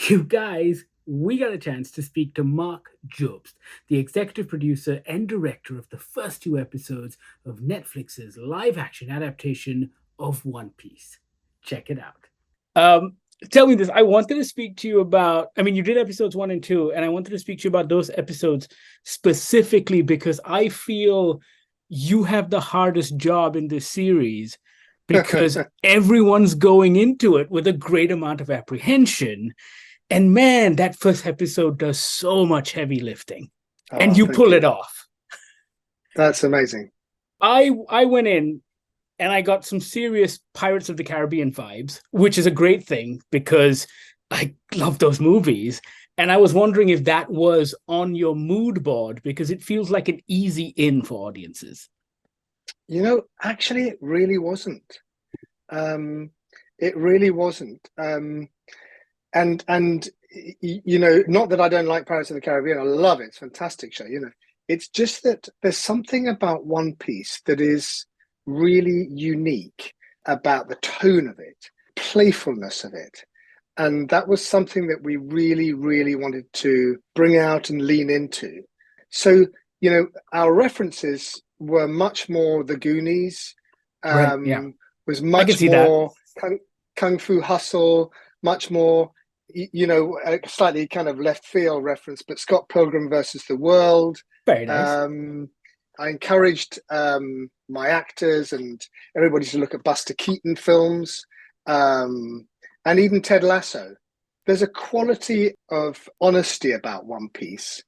You guys, we got a chance to speak to Marc Jobst, the executive producer and director of the first two episodes of Netflix's live action adaptation of One Piece. Check it out. Um, Tell me this. I wanted to speak to you about, I mean, you did episodes 1 and 2, and I wanted to speak to you about those episodes specifically because I feel you have the hardest job in this series because everyone's going into it with a great amount of apprehension. And man, that first episode does so much heavy lifting, and you pull it off. That's amazing. I went in and I got some serious Pirates of the Caribbean vibes, which is a great thing because I love those movies. And I was wondering if that was on your mood board because it feels like an easy in for audiences. Actually, it really wasn't. It really wasn't. And not that I don't like Pirates of the Caribbean. I love it. It's a fantastic show. It's just that there's something about One Piece that is really unique about the tone of it, playfulness of it. And that was something that we really, really wanted to bring out and lean into. So, our references were much more The Goonies, Right. Yeah. was I can much see that. more Kung Fu Hustle, much more, a slightly kind of left field reference, but Scott Pilgrim versus the World. Very nice. I encouraged my actors and everybody to look at Buster Keaton films, and even Ted Lasso. There's a quality of honesty about One Piece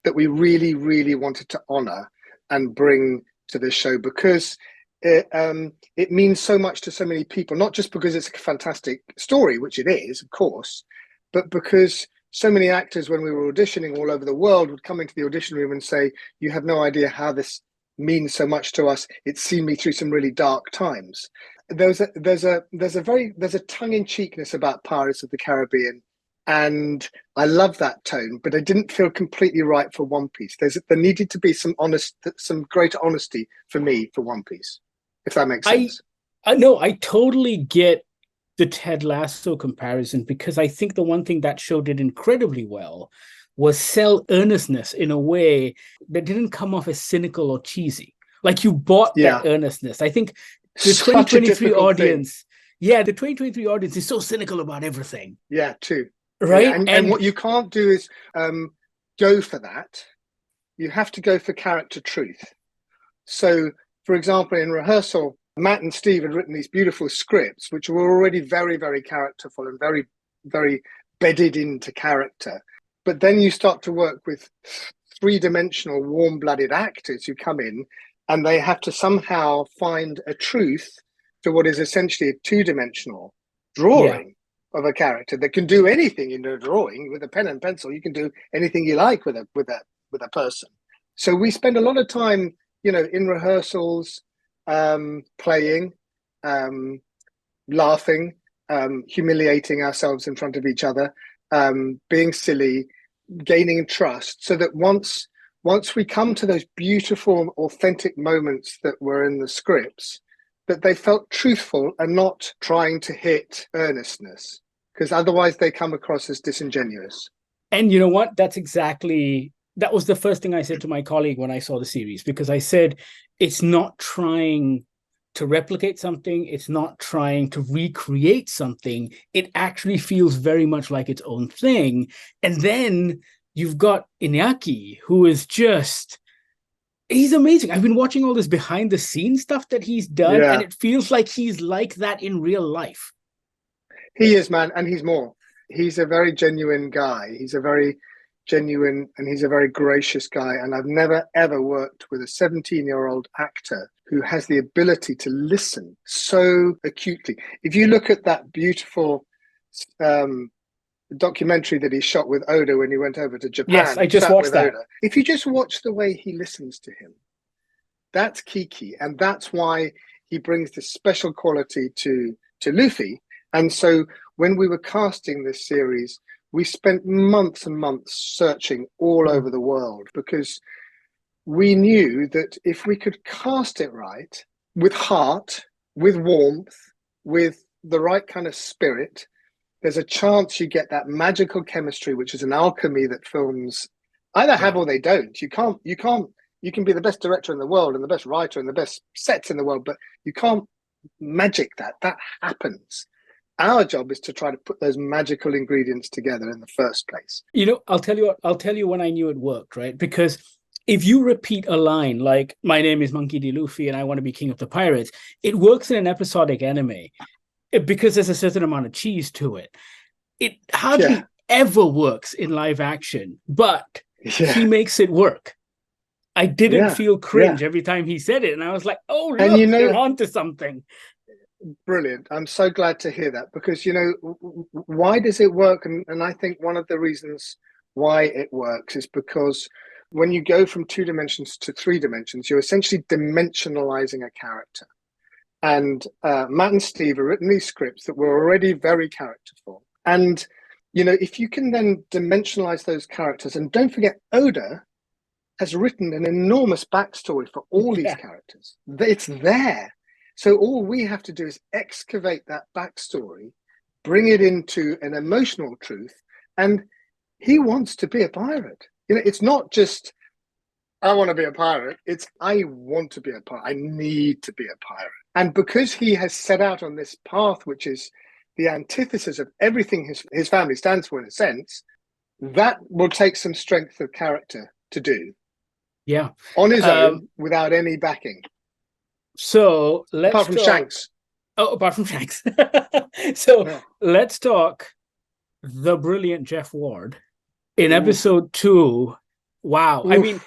that we really, really wanted to honor and bring to this show because it means so much to so many people, not just because it's a fantastic story, which it is, of course, but because so many actors, when we were auditioning all over the world, would come into the audition room and say, "You have no idea how this means so much to us. It's seen me through some really dark times." There's a tongue-in-cheekness about Pirates of the Caribbean, and I love that tone, but it didn't feel completely right for One Piece. There needed to be some greater honesty for me for One Piece, if that makes sense. I know I totally get the Ted Lasso comparison because I think the one thing that show did incredibly well was sell earnestness in a way that didn't come off as cynical or cheesy. Like you bought that earnestness. I think the Such 2023 audience, the 2023 audience is so cynical about everything. Yeah, too. Right. Yeah, and what you can't do is go for that. You have to go for character truth. So, for example, in rehearsal, Matt and Steve had written these beautiful scripts, which were already very, very characterful and very, very bedded into character. But then you start to work with three-dimensional, warm-blooded actors who come in and they have to somehow find a truth to what is essentially a two-dimensional drawing of a character that can do anything in a drawing with a pen and pencil. You can do anything you like with a person. So we spend a lot of time, in rehearsals, playing, laughing, humiliating ourselves in front of each other, being silly, gaining trust, so that once we come to those beautiful, authentic moments that were in the scripts, that they felt truthful and not trying to hit earnestness, because otherwise they come across as disingenuous. And you know what? That was the first thing I said to my colleague when I saw the series, because I said, it's not trying to replicate something. It's not trying to recreate something. It actually feels very much like its own thing. And then you've got Iñaki, who is he's amazing. I've been watching all this behind the scenes stuff that he's done, and it feels like he's like that in real life. He is, man, and he's more. He's a very genuine guy. He's a very genuine and he's a very gracious guy. And I've never, ever worked with a 17-year-old actor who has the ability to listen so acutely. If you look at that beautiful documentary that he shot with Oda when he went over to Japan. Yes, I just watched that. Oda, if you just watch the way he listens to him, that's Kiki. And that's why he brings this special quality to Luffy. And so when we were casting this series, we spent months and months searching all over the world because we knew that if we could cast it right, with heart, with warmth, with the right kind of spirit, there's a chance you get that magical chemistry, which is an alchemy that films either have or they don't. You can be the best director in the world and the best writer and the best sets in the world, but you can't magic that. That happens. Our job is to try to put those magical ingredients together in the first place. I'll tell you when I knew it worked, right? Because if you repeat a line like, my name is Monkey D. Luffy and I want to be king of the pirates, it works in an episodic anime because there's a certain amount of cheese to it. It hardly ever works in live action, but he makes it work. I didn't feel cringe every time he said it. And I was like, oh, look, and you're onto something. Brilliant. I'm so glad to hear that, because, why does it work? And I think one of the reasons why it works is because when you go from 2 dimensions to 3 dimensions, you're essentially dimensionalizing a character. And Matt and Steve have written these scripts that were already very characterful. And, if you can then dimensionalize those characters, and don't forget, Oda has written an enormous backstory for all these characters. It's there. So all we have to do is excavate that backstory, bring it into an emotional truth, and he wants to be a pirate. It's not just, I want to be a pirate. It's, I want to be a pirate. I need to be a pirate. And because he has set out on this path, which is the antithesis of everything his family stands for, in a sense, that will take some strength of character to do. Yeah. On his own, without any backing. So apart from Shanks. Oh, apart from Shanks. So let's talk the brilliant Jeff Ward in episode 2. Wow. Oof. I mean,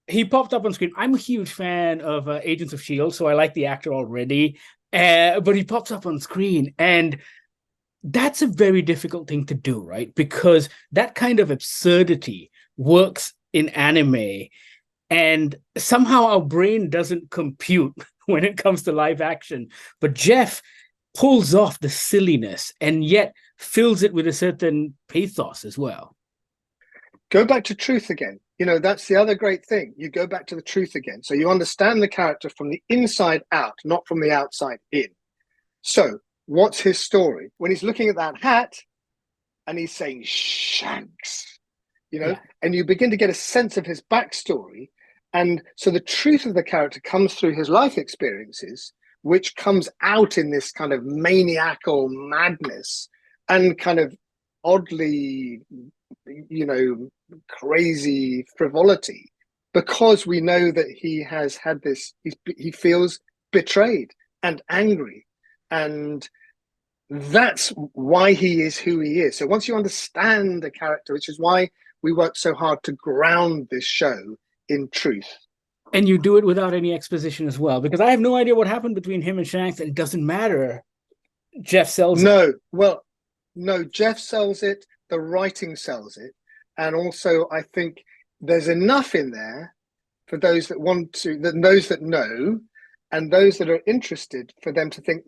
he popped up on screen. I'm a huge fan of Agents of S.H.I.E.L.D., so I like the actor already. But he pops up on screen, and that's a very difficult thing to do, right? Because that kind of absurdity works in anime, and somehow our brain doesn't compute when it comes to live action. But Jeff pulls off the silliness and yet fills it with a certain pathos as well. Go back to truth again. That's the other great thing. You go back to the truth again. So you understand the character from the inside out, not from the outside in. So what's his story? When he's looking at that hat and he's saying Shanks, and you begin to get a sense of his backstory. And so the truth of the character comes through his life experiences, which comes out in this kind of maniacal madness and kind of oddly, crazy frivolity, because we know that he has had this, he feels betrayed and angry. And that's why he is who he is. So once you understand the character, which is why we work so hard to ground this show in truth. And you do it without any exposition as well, because I have no idea what happened between him and Shanks, and it doesn't matter. Jeff sells it. No, Jeff sells it, the writing sells it, and also I think there's enough in there for those that want to, those that know, and those that are interested, for them to think,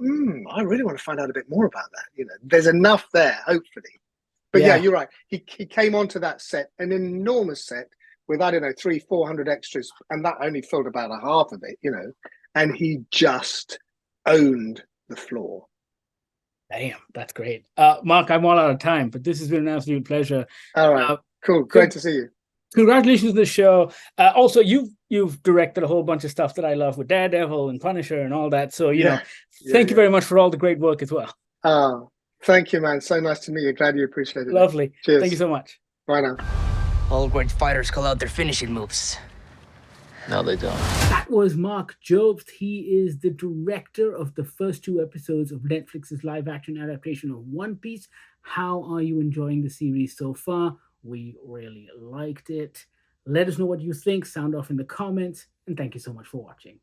I really want to find out a bit more about that. There's enough there, hopefully. But yeah, you're right. He came onto that set, an enormous set, with, 300-400 extras, and that only filled about a half of it, and he just owned the floor. Damn, that's great. Mark, I'm all out of time, but this has been an absolute pleasure. All right, cool. Great to see you. Congratulations on the show. Also, you've directed a whole bunch of stuff that I love with Daredevil and Punisher and all that. So, thank you very much for all the great work as well. Oh, thank you, man. So nice to meet you. Glad you appreciated it. Lovely. Cheers. Thank you so much. Bye now. All great fighters call out their finishing moves. No, they don't. That was Marc Jobst. He is the director of the first 2 episodes of Netflix's live-action adaptation of One Piece. How are you enjoying the series so far? We really liked it. Let us know what you think. Sound off in the comments. And thank you so much for watching.